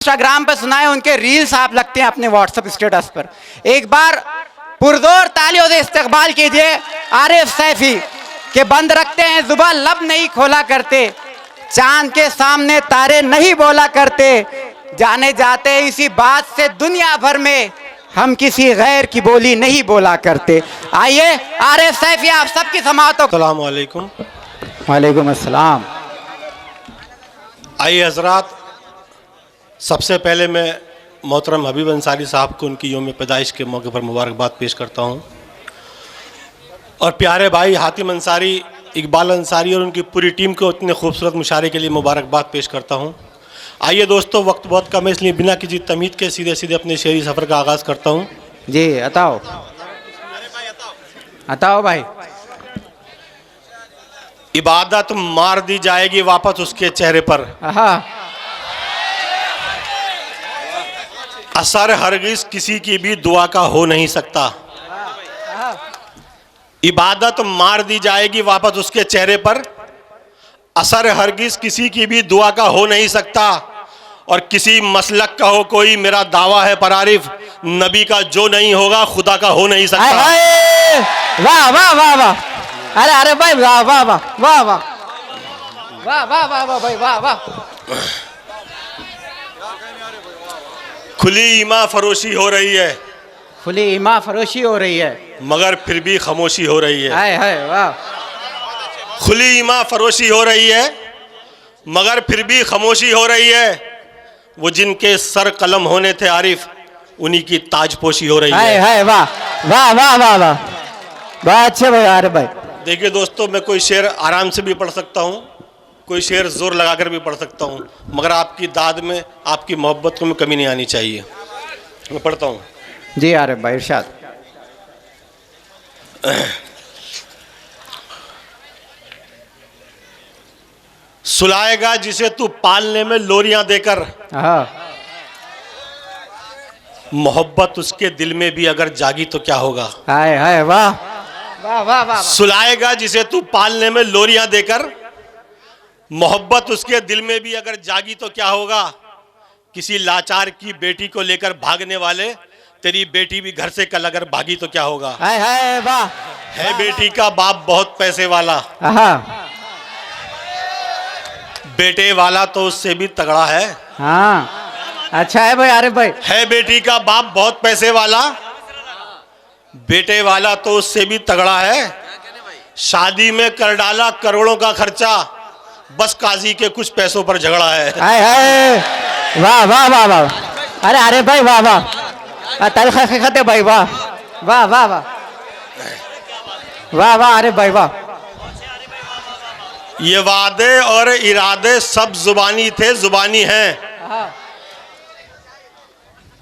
Instagram पर सुनाए, उनके रील्स आप लगते हैं अपने व्हाट्सएप स्टेटस पर। एक बार पुरजोर तालियों से इस्तकबाल कीजिए आरिफ सैफी के। बंद रखते हैं जुबान, लब नहीं खोला करते, चांद के सामने तारे नहीं बोला करते, जाने जाते इसी बात से दुनिया भर में हम किसी गैर की बोली नहीं बोला करते। आइए आरिफ सैफी आप सबकी समाअत। अस्सलाम वालेकुम। वालेकुम अस्सलाम। आइए हजरात, सबसे पहले मैं मोहतरम हबीब अंसारी साहब को उनकी यौम पैदाइश के मौके पर मुबारकबाद पेश करता हूँ, और प्यारे भाई हातिम अंसारी, इकबाल अंसारी और उनकी पूरी टीम को इतने खूबसूरत मुशारे के लिए मुबारकबाद पेश करता हूँ। आइए दोस्तों, वक्त बहुत कम है, इसलिए बिना किसी तमीद के सीधे सीधे अपने शेरी सफ़र का आगाज़ करता हूँ। जी अताओ अताओ भाई। इबादत मार दी जाएगी वापस उसके चेहरे पर, असर हरगिज किसी की भी दुआ का हो नहीं सकता। इबादत मार दी जाएगी वापस उसके चेहरे पर, असर हरगिज किसी की भी दुआ का हो नहीं सकता। और किसी मसलक का हो कोई, मेरा दावा है पर आरिफ, नबी का जो नहीं होगा खुदा का हो नहीं सकता। वाह वाह वाह वाह। अरे अरे भाई वाह वाह वाह वाह वाह वाह वाह वाह वाह भाई वाह वाह। खुली ईमा फरोशी हो रही है, खुली ईमा फरोशी हो रही है, मगर फिर भी खामोशी हो रही है। हाय हाय वाह। खुली ईमा फरोशी हो रही है, मगर फिर भी खामोशी हो रही है। वो जिनके सर कलम होने थे आरिफ, उन्हीं की ताजपोशी हो रही हाय है। हाय वाह वाह वाह वाह वाह। बहुत अच्छे भाई आरिफ भाई। देखिए दोस्तों, मैं कोई शेर आराम से भी पढ़ सकता हूँ, कोई शेर जोर लगाकर भी पढ़ सकता हूँ, मगर आपकी दाद में, आपकी मोहब्बत में कमी नहीं आनी चाहिए। मैं पढ़ता हूँ। जी आरिफ भाई इरशाद। सुलाएगा जिसे तू पालने में लोरियां देकर, मोहब्बत उसके दिल में भी अगर जागी तो क्या होगा। हाय हाय वाह वाह वाह वाह। सुलाएगा जिसे तू पालने में लोरियां देकर, मोहब्बत उसके दिल में भी अगर जागी तो क्या होगा। किसी लाचार की बेटी को लेकर भागने वाले, तेरी बेटी भी घर से कल अगर भागी तो क्या होगा। हाय हाय वाह। है बेटी का बाप बहुत पैसे वाला, बेटे वाला तो उससे भी तगड़ा है। हाँ अच्छा है भाई आरिफ भाई। है बेटी का बाप बहुत पैसे वाला, बेटे वाला तो उससे भी तगड़ा है। शादी में कर डाला करोड़ों का खर्चा, बस काजी के कुछ पैसों पर झगड़ा है। हाय हाय वाह वाह वाह वाह। अरे अरे भाई वाह वाह। तारीख भाई वाह वाह वाह वाह वाह वाह। अरे भाई वाह। ये वादे और इरादे सब जुबानी थे, जुबानी हैं।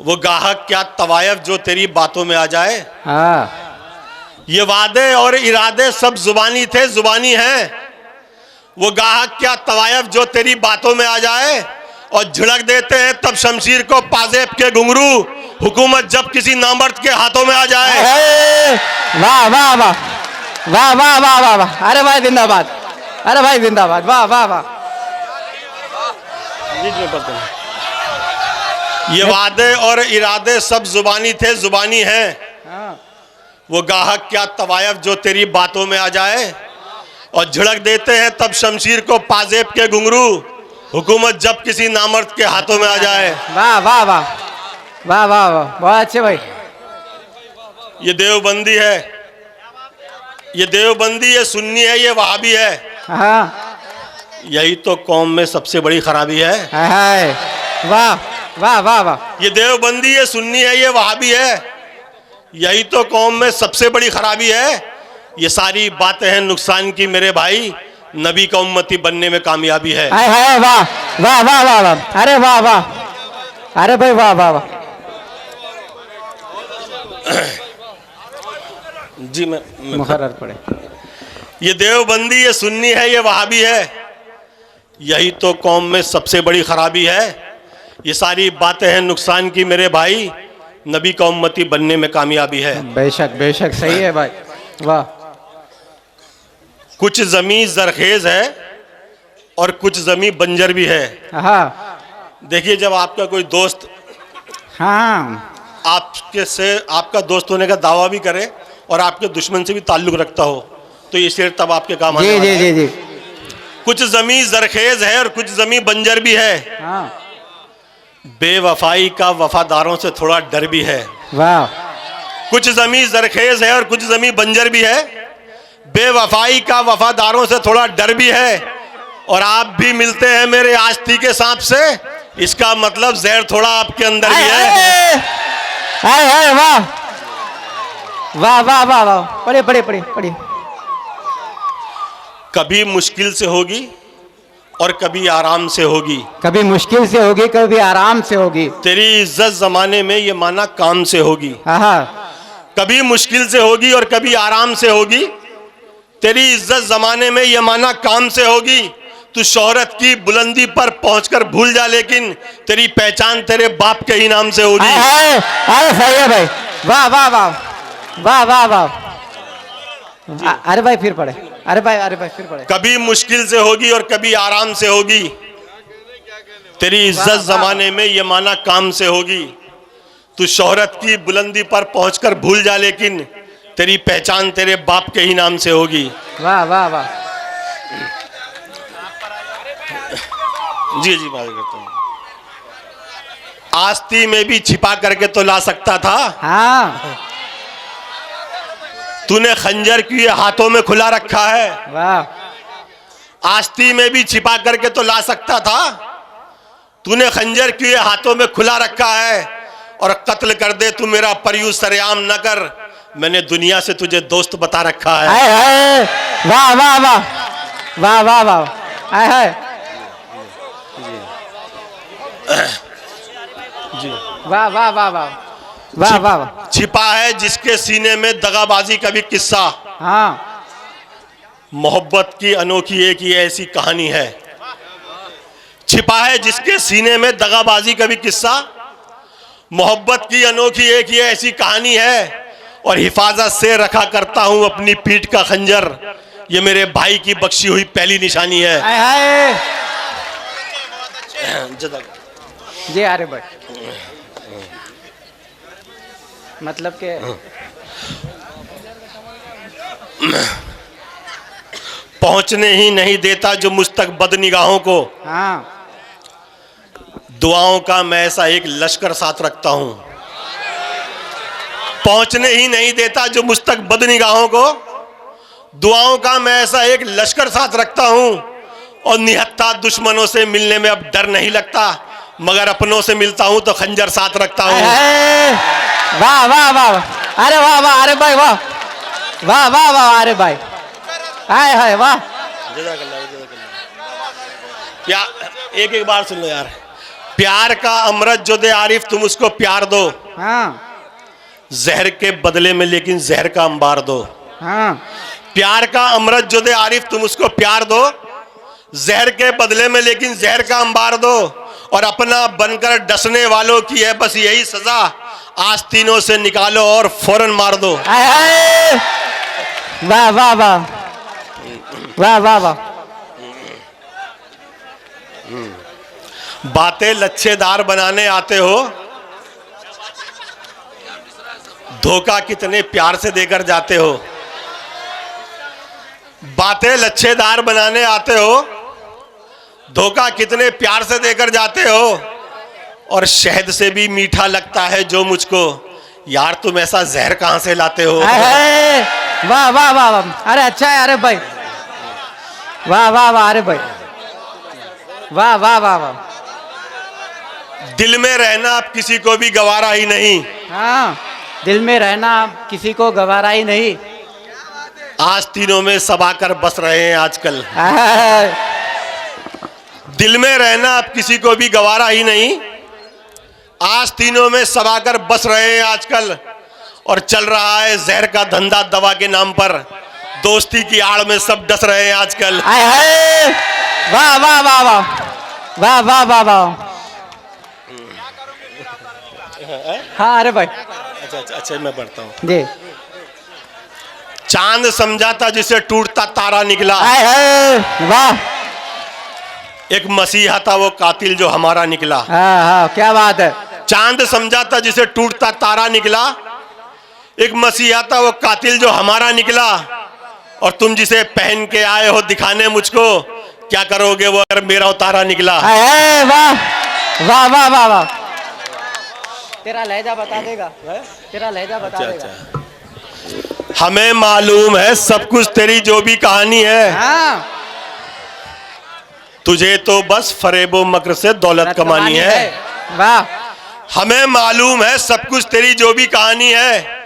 वो गाहक क्या तवायफ जो तेरी बातों में आ जाए। ये वादे और इरादे सब जुबानी थे, जुबानी हैं। वो गाहक क्या तवायफ जो तेरी बातों में आ जाए, और झिड़क देते हैं तब शमशीर को पाजेब के घुंघरू, हुकूमत जब किसी नामर्द के हाथों में आ जाए। वाह वाह वाह वाह वाह वाह वाह वाह। अरे भाई जिंदाबाद, अरे भाई जिंदाबाद, वाह वाह वाह। ये वादे और इरादे सब जुबानी थे, जुबानी हैं। वो गाहक क्या तवायफ जो तेरी बातों में आ जाए, और झिड़क देते हैं तब शमशीर को पाजेब के घुंघरू, हुकूमत जब किसी नामर्द के हाथों में आ जाए। वाह वाह वाह वाह वाह वाह। बहुत अच्छे भाई। ये देवबंदी है, ये देवबंदी, ये सुन्नी है, ये वहाबी है। यही तो कौम में सबसे बड़ी खराबी है। वाह वाह वाह वाह। ये देवबंदी, ये सुन्नी है, ये वहाबी है, यही तो कौम में सबसे बड़ी खराबी है। ये सारी बातें हैं नुकसान की मेरे भाई, नबी का उम्मती बनने में कामयाबी है। वाह वाह वाह वाह वाह। अरे वाह वाह। अरे भाई वाह वाह वाह। जी मैं मुकर्रर पड़े। ये देवबंदी, ये सुन्नी है, ये वहाबी है, यही तो कौम में सबसे बड़ी खराबी है। ये सारी बातें हैं नुकसान की मेरे भाई, नबी का उम्मती बनने में कामयाबी है। बेशक बेशक सही है भाई वाह। कुछ जमीन जरखेज है और कुछ जमीन बंजर भी है। देखिए, जब आपका कोई दोस्त हाँ आपका दोस्त होने का दावा भी करे और आपके दुश्मन से भी ताल्लुक रखता हो, तो ये शेर तब आपके काम आने जी वाला जी है। जी जी कुछ जमी जरखेज है और कुछ जमी बंजर भी है, हाँ बेवफाई का वफादारों से थोड़ा डर भी है। वाह कुछ जमी जरखेज है और कुछ जमी बंजर भी है, बेवफाई का वफादारों से थोड़ा डर भी है। और आप भी मिलते हैं मेरे आस्ती के सांप से, इसका मतलब जहर थोड़ा आपके अंदर भी है। हाय हाय वाह वाह वाह वाह वाह, पढ़े पढ़े पढ़े पढ़े। कभी मुश्किल से होगी और कभी आराम से होगी, कभी मुश्किल से होगी कभी आराम से होगी, तेरी इज्जत जमाने में ये माना काम से होगी। हाँ कभी मुश्किल से होगी और कभी आराम से होगी, तेरी इज्जत जमाने में ये माना काम से होगी। तू शोहरत की बुलंदी पर पहुंचकर भूल जा, लेकिन तेरी पहचान तेरे बाप के ही नाम से होगी। अरे सही है भाई, वाह वाह वाह वाह वाह वाह। अरे भाई फिर पढ़े, अरे भाई फिर पढ़े। कभी मुश्किल से होगी और कभी आराम से होगी, तेरी इज्जत जमाने में ये माना काम से होगी। तू शोहरत की बुलंदी पर पहुंचकर भूल जा, लेकिन तेरी पहचान तेरे बाप के ही नाम से होगी। वाह वाह वाह। जी जी, बात करता हूँ। आस्ती में भी छिपा करके तो ला सकता था, हाँ तूने खंजर क्यों हाथों में खुला रखा है। वाह। आस्ती में भी छिपा करके तो ला सकता था, तूने खंजर क्यों हाथों में खुला रखा है। और कत्ल कर दे तू मेरा पर यूं सरेआम न कर, मैंने दुनिया से तुझे दोस्त बता रखा है। हाय हाय वाह वाह वाह वाह वाह वाह। हाय हाय जी, वाह वाह वाह वाह वाह वाह वाह। छिपा है जिसके सीने में दगाबाजी का भी किस्सा, हाँ मोहब्बत की अनोखी एक ही ऐसी कहानी है। छिपा है जिसके सीने में दगाबाजी का भी किस्सा, मोहब्बत की अनोखी एक ही ऐसी कहानी है। और हिफाजत से रखा करता हूं अपनी पीठ का खंजर, ये मेरे भाई की बख्शी हुई पहली निशानी है। हाय हाय जी। अरे भाई मतलब के पहुंचने ही नहीं देता जो मुझ तक बद निगाहों को, हाँ दुआओं का मैं ऐसा एक लश्कर साथ रखता हूं। पहुंचने ही नहीं देता जो मुझ तक बद निगाहों को, दुआओं का मैं ऐसा एक लश्कर साथ रखता हूं। और निहत्था दुश्मनों से मिलने में अब डर नहीं लगता, मगर अपनों से मिलता हूं तो खंजर साथ रखता हूं। वाह वाह वाह। अरे वाह वाह। अरे भाई वाह वाह वाह वाह। अरे भाई हाय हाय वाह। एक एक बार सुन लो यार। प्यार का अमृत जो दे आरिफ तुम उसको प्यार दो, हाँ जहर के बदले में लेकिन जहर का अंबार दो। हाँ प्यार का अमृत जो दे आरिफ तुम उसको प्यार दो, जहर के बदले में लेकिन जहर का अंबार दो। और अपना बनकर डसने वालों की है बस यही सजा, आस्तीनों से निकालो और फौरन मार दो। वाह वाह वाह वाह वाह वाह। बातें लच्छेदार बनाने आते हो, धोखा कितने प्यार से देकर जाते हो। बातें लच्छेदार बनाने आते हो, धोखा कितने प्यार से देकर जाते हो। और शहद से भी मीठा लगता है जो मुझको, यार तुम ऐसा जहर कहां से लाते हो। वाह वाह वाह वाह। अरे अच्छा है। अरे भाई वाह वाह वाह। अरे भाई वाह वाह वाह वाह। दिल में रहना अब किसी को भी गवारा ही नहीं, हाँ दिल में रहना किसी को गवारा ही नहीं, आस्तीनों में सब आकर बस रहे हैं आजकल। दिल में रहना अब किसी को भी गवारा ही नहीं, आस्तीनों में सब आकर बस रहे हैं आजकल। और चल रहा है जहर का धंधा दवा के नाम पर, दोस्ती की आड़ में सब डस रहे हैं आजकल। वाह वाह वाह वाह वाह वाह वाह वाह। हाँ अरे भाई अच्छा मैं पढ़ता हूँ जी। चांद समझा था जिसे टूटता तारा निकला, वाह एक मसीहा था वो कातिल जो हमारा निकला। हाँ हाँ, क्या बात है। चांद समझा था जिसे टूटता तारा निकला। एक मसीहा था वो कातिल जो हमारा निकला। और तुम जिसे पहन के आए हो दिखाने मुझको, क्या करोगे वो अगर मेरा उतारा निकला। वाह वाह वाह वाह वाह। तेरा लहजा बता देगा, तेरा लहजा बता देगा। हमें मालूम है सब कुछ तेरी जो भी कहानी है। हाँ। तुझे तो बस फरेबो मकर से दौलत कमानी है। वाह। हमें मालूम है सब कुछ तेरी जो भी कहानी है।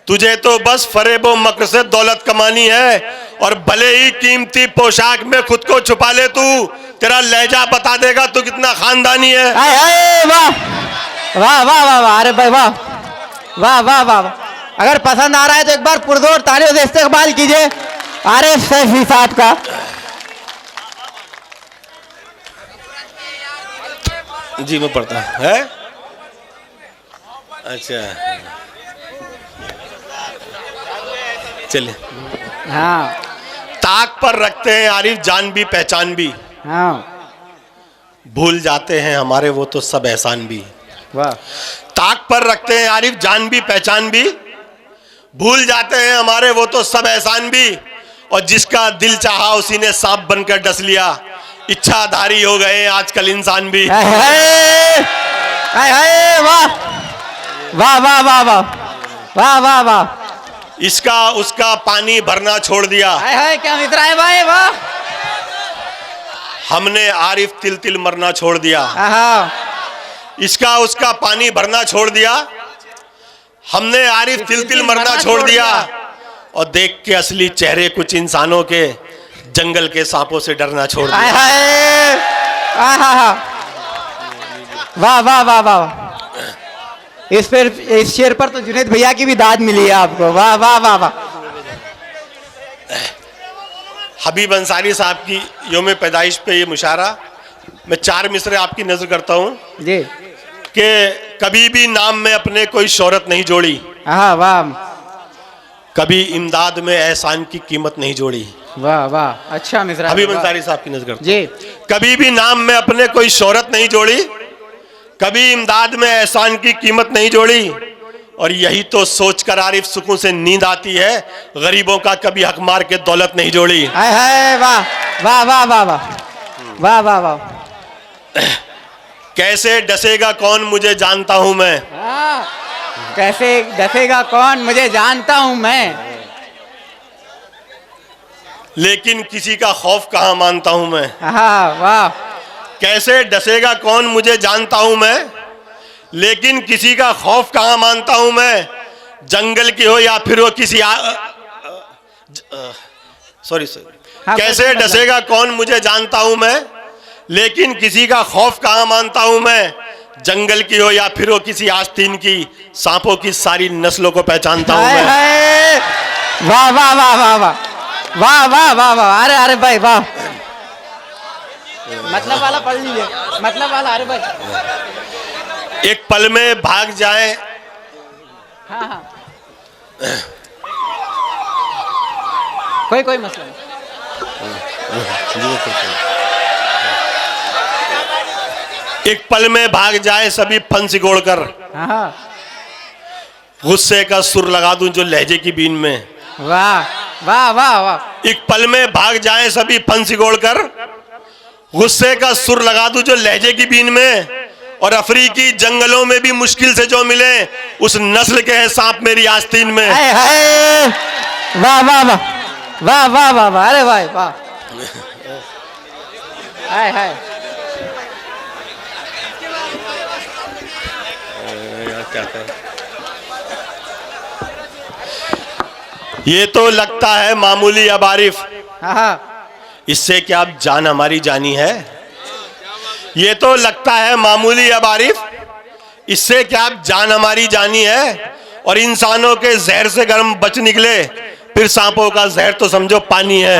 तुझे तो बस फरेबो मकर से दौलत कमानी है। और भले ही कीमती पोशाक में खुद को छुपा ले तू, तेरा लहजा बता देगा तू कितना खानदानी है। वाह वाह वाह वाह वाह। अरे भाई वाह वाह वाह वाह। अगर पसंद आ रहा है तो एक बार पुरजोर तालियों से इस्तकबाल कीजिए आरिफ सैफी साहब का। जी मैं पढ़ता है। अच्छा चलिए। हाँ। ताक पर रखते हैं आरिफ जान भी पहचान भी। हाँ। भूल जाते हैं हमारे वो तो सब एहसान भी। वाह। ताक पर रखते हैं आरिफ जान भी पहचान भी। भूल जाते हैं हमारे वो तो सब एहसान भी। और जिसका दिल चाहा उसी ने सांप बनकर डस लिया। इच्छाधारी हो गए आजकल इंसान भी। वाह वाह वाह वाह वाह वाह वाह वाह। इसका उसका पानी भरना छोड़ दिया। क्या मित्र है भाई। वाह। हमने आरिफ तिल तिल मरना छोड़ दिया। इसका उसका पानी भरना छोड़ दिया। हमने आरिफ तिल तिल मरना छोड़ दिया। और देख के असली चेहरे कुछ इंसानों के, जंगल के सांपों से डरना छोड़ दिया। वाह वाह वाह वाह। इस शेर पर तो जुनैद भैया की भी दाद मिली है आपको। वाह वाह वाह वाह। हबीब अंसारी साहब की योम पैदाइश पे ये मुशारा मैं 4 मिसरे आपकी नजर करता हूँ जी। कि कभी भी नाम में अपने कोई शोहरत नहीं जोड़ी। हाँ वाह। कभी इमदाद में एहसान की कीमत नहीं जोड़ी। वाह वाह। अच्छा मिसरा हबीब अंसारी साहब की नजर करता हूँ जी। कभी भी नाम में अपने कोई शोहरत नहीं जोड़ी। कभी इमदाद में एहसान की कीमत नहीं जोड़ी। और यही तो सोचकर आरिफ सुकून से नींद आती है, गरीबों का कभी हक मार के दौलत नहीं जोड़ी। वाह वाह वाह वाह वाह वाह वाह वाह। कैसे डसेगा कौन मुझे जानता हूं मैं। कैसे डसेगा कौन मुझे जानता हूं मैं। लेकिन किसी का खौफ कहां मानता हूं मैं। वाह। कैसे डसेगा कौन मुझे जानता हूं मैं। लेकिन किसी का खौफ कहां मानता हूं मैं। जंगल की हो या फिर वो किसी सॉरी कैसे डसेगा कौन मुझे जानता हूं मैं। लेकिन किसी का खौफ कहां मानता हूं मैं। जंगल की हो या फिर वो किसी आस्तीन की, सांपों की सारी नस्लों को पहचानता हूं मैं। वाह वाह वाह वाह वाह वाह वाह वाह वाह। अरे अरे भाई वाह। मतलब वाला पढ़ लीजिए, मतलब वाला। अरे भाई एक पल में भाग जाए। हाँ हाँ कोई मसला नहीं। एक पल में भाग जाए सभी फन सिकोड़ कर। गुस्से का सुर लगा दूं जो लहजे की बीन में। वाह वाह वाह वाह। एक पल में भाग जाए सभी फन सिकोड़ कर। गुस्से का सुर लगा दूं जो लहजे की बीन में। और अफ्रीकी जंगलों में भी मुश्किल से जो मिले, उस नस्ल के हैं सांप मेरी आस्तीन में। वाह वाह वाह वाह वाह वाह वाह। अरे भाई वाह। हाय हाय। ये तो लगता है मामूली अब आरिफ, हाँ इससे क्या अब जान हमारी जानी है। ये तो लगता है मामूली अब आरिफ, इससे क्या अब जान हमारी जानी है। और इंसानों के जहर से गर्म बच निकले, फिर सांपों का जहर तो समझो पानी है।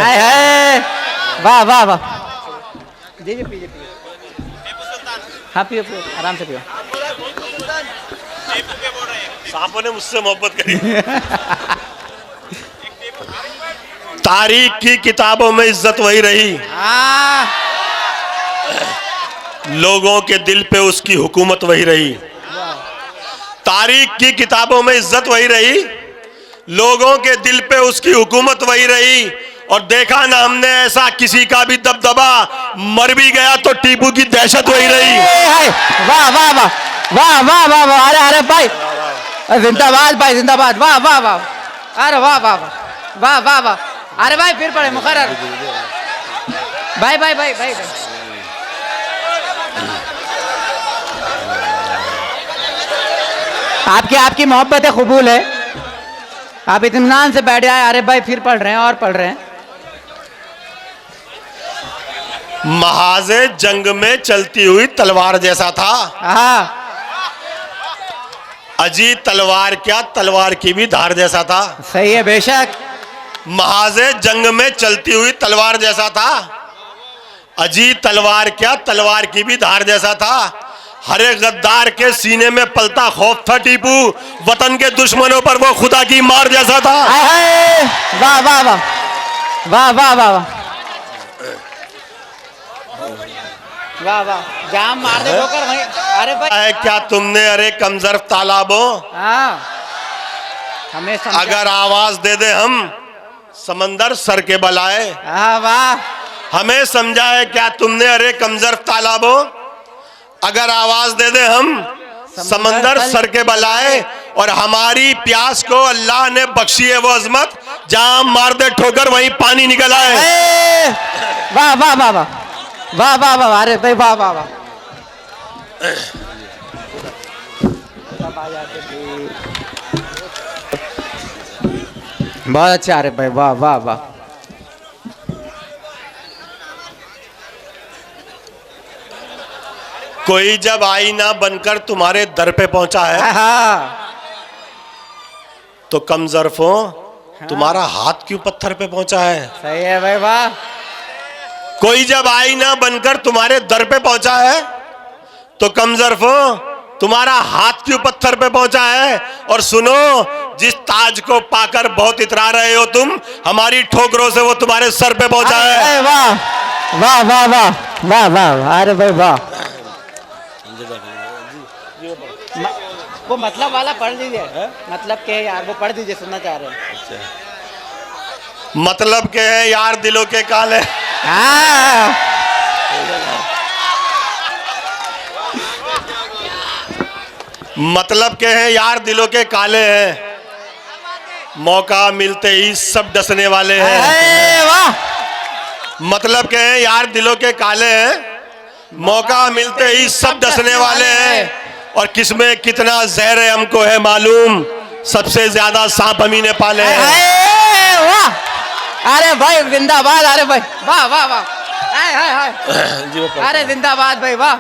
वाह वाह वाह। पीजिए पीजिए। हाँ पियो पियो, आराम से पियो। सांपों ने मुझसे मोहब्बत करी। तारीख की किताबों में इज्जत वही रही। लोगों के दिल पे उसकी हुकूमत वही रही, तारीख की किताबों में इज्जत वही रही, लोगों के दिल पे उसकी हुकूमत वही रही। और देखा ना हमने ऐसा किसी का भी दबदबा, मर भी गया तो टीपू की दहशत वही रही। वाह वाह वाह वाह वाह वाह वाह, अरे अरे भाई जिंदाबाद भाई जिंदाबाद, वाह वाह वाह, अरे वाह वाह वाह वाह वाह, अरे भाई फिर पड़े मुकर्रर, भाई भाई भाई भाई, भाई। आपकी आपकी मोहब्बत कबूल है, आप इत्मीनान से बैठ जाए। अरे भाई फिर पढ़ रहे हैं और पढ़ रहे हैं। महाजे जंग में चलती हुई तलवार जैसा था। हाँ अजी तलवार क्या, तलवार की भी धार जैसा था। सही है बेशक। महाजे जंग में चलती हुई तलवार जैसा था। अजी तलवार क्या, तलवार की भी धार जैसा था। हर एक गद्दार के सीने में पलता खौफ था टीपू, वतन के दुश्मनों पर वो खुदा की मार जैसा था। वाह वाह वाह वाह वाह वाह वाह वाह, जाम मार दे ठोकर वहीं। अरे भाई क्या तुमने अरे कमजोर तालाबों, हाँ हमें अगर आवाज दे दे हम समंदर सर के बल आए। हाँ वाह, हमें समझा है क्या तुमने अरे कमजोर तालाबों, अगर आवाज दे दे हम समंदर सर के बल आए। और हमारी प्यास को अल्लाह ने बख्शी है वो अजमत, जहां मार दे ठोकर वहीं पानी निकल आए। वाह वाह वाह वाह वाह वाह वाह, अरे भाई वाह वाह वाह, बहुत अच्छा। अरे भाई वाह वाह वाह, कोई जब आईना बनकर तुम्हारे दर पे पहुंचा है तो कमजोरफों तुम्हारा हाथ क्यों पत्थर पे पहुंचा है। सही है भाई वाह। कोई जब आईना बनकर तुम्हारे दर पे पहुंचा है तो कमजोरफों तुम्हारा हाथ क्यों पत्थर पे पहुंचा है। और सुनो, जिस ताज को पाकर बहुत इतरा रहे हो तुम, हमारी ठोकरों से वो तुम्हारे सर पे पहुंचा है। वाह वाह वाह वाह वाह वाह, अरे भाई वाह। वो मतलब वाला पढ़ दीजिए, मतलब के यार वो पढ़ दीजिए, सुनना चाह रहे हैं। मतलब के है यार दिलों के काले। मतलब के हैं यार दिलों के काले हैं, मौका मिलते ही सब डसने वाले हैं। वाह। मतलब के हैं यार दिलों के काले हैं, मौका मिलते ही सब डसने वाले हैं। और किसमें कितना जहर है हमको है मालूम, सबसे ज्यादा सांप हम ही ने पाले हैं। वाह, अरे भाई जिंदाबाद, अरे भाई वाह वाह वाह, अरे जिंदाबाद भाई वाह।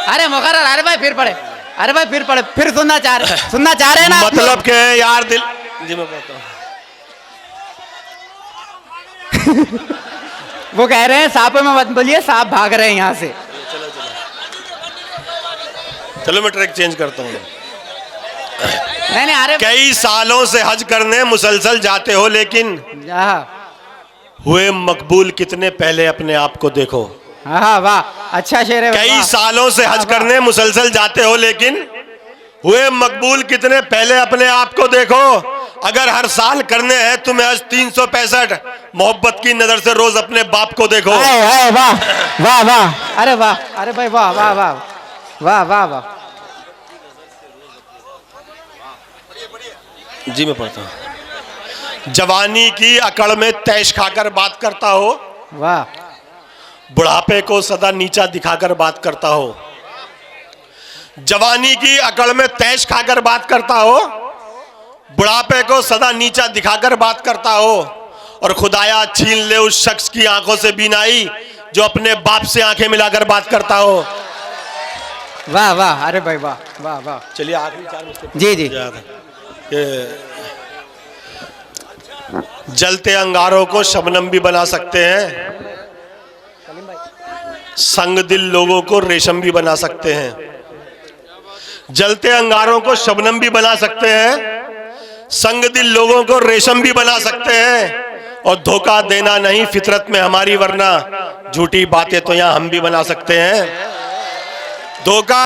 अरे मुकर्रर, अरे भाई फिर पढ़े, अरे भाई फिर पढ़े, फिर सुनना चाह रहे हैं ना। मतलब के हैं यार दिल, जी मैं पढ़ता हूँ। वो कह रहे हैं सांपों में मत बोलिए, सांप भाग रहे हैं यहाँ से। चलो मैं ट्रैक चेंज करता हूँ। नहीं अरे कई सालों से हज करने मुसलसल जाते हो, लेकिन हुए मकबूल कितने पहले अपने आप को देखो। हाँ वाह, अच्छा शेर है। कई सालों से हज करने मुसलसल जाते हो, लेकिन हुए मकबूल कितने पहले अपने आप को देखो। अगर हर साल करने हैं तुम्हें हज 365, मोहब्बत की नजर से रोज अपने बाप को देखो। वाह वाह वाह, अरे वाह, अरे भाई वाह वाह वाह वाह वाह वाह। जी मैं पढ़ता हूँ। जवानी की अकड़ में तैश खाकर बात करता हो, वाह। बुढ़ापे को सदा नीचा दिखाकर बात करता हो। जवानी की अकड़ में तैश खाकर बात करता हो, बुढ़ापे को सदा नीचा दिखाकर बात करता हो। और खुदाया छीन ले उस शख्स की आंखों से बीनाई जो अपने बाप से आंखें मिलाकर बात करता हो। वाह वाह, अरे भाई वाह वाह वाह। चलिए आखिरी 4 मिनट जी जी। जलते अंगारों को शबनम भी बना सकते हैं, संग दिल लोगों को रेशम भी बना सकते हैं। जलते अंगारों को शबनम भी बना सकते हैं, संग दिल लोगों को रेशम भी बना सकते हैं। और धोखा देना नहीं फितरत में हमारी, वरना झूठी बातें तो यहां हम भी बना सकते हैं। धोखा